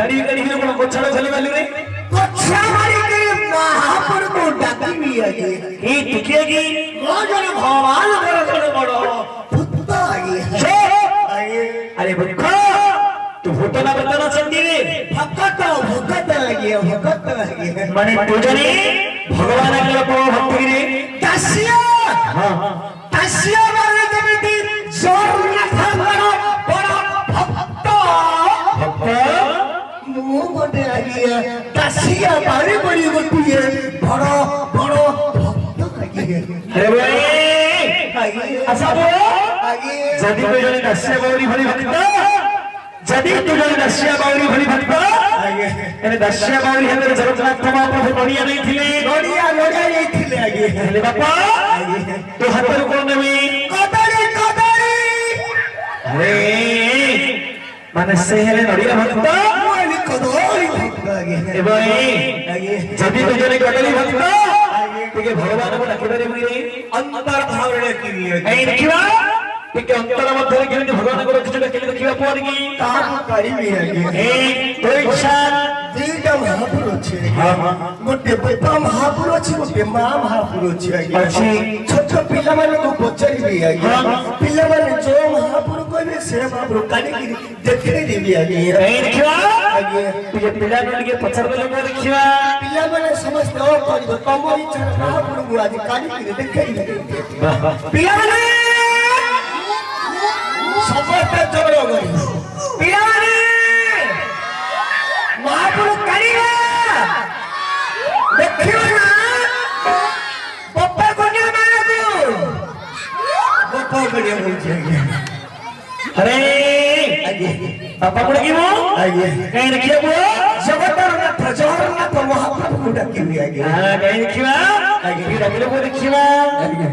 गाड़ी गाड़ी हिरो कोन गोछाड़ खाली वाली रे गोछा मारी के महापुर को डाकी आगे ए टिके की जन भगवान जन बड़ो भूत आगे अरे बुख तू फोटो ना बताना चंदी रे भगत लगे माने तू जनी भगवान के को भक्ति रे दासिया हां दासिया मारे देवी जोर ना थांगरो बड़ा भक्त मुंह गोटे आगे दासिया मारे बड़ी गोटी बड़ा बड़ा भक्त आगे अरे भाई अच्छा बो आगे जदी कोई जने दासिया बावरी भली भक्त जदी तू जने दासिया बावरी भली भक्त आगे एने दासिया बावरी हेले जगन्नाथ महाप्रभु बढ़िया नहीं थिले लोडिया नहीं थिले आगे हेले बापा तो हाथ पर कोन नेमी कदरी अरे माने से हेले नडिया भक्त मोली कदरी भक्त आगे ए भाई आगे जदी तू जने कदली भक्त तिके भगवान को डाकी पारे मुई अंतर भावने के लिए ए देखिबा तिके अंतर मध्य केमि भगवान को रखिछ केले देखिबा पर की काम करिबी आगे ए तो इच्छा दुईटा महापुर अछि हां गोटे बापा महापुर अछि गोटे मां महापुर अछि आगे अछि छोट पिला माने को पचरिबी आगे पिला माने जो महापुर कहबे से महापुर कानी देखै देबी आगे ए देखिबा आगे तिके पिला नलिके पछर देले को देखिबा पिला माने समस्त और करिबो तम इच्छा महापुर को आज कानी देखै देबी पिला माने समस्त झगड़ा करी पिला माने महापुर करिबा देखिबो ना पप्पा कोन्या मारबो पप्पा कोन्या बोलछे अरे आगे पापा को देखिबो आगे ए देखिबो जगन्नाथ महाप्रभु को डाकी आगे हां देखिबा आगे डाकिले को देखिबा आगे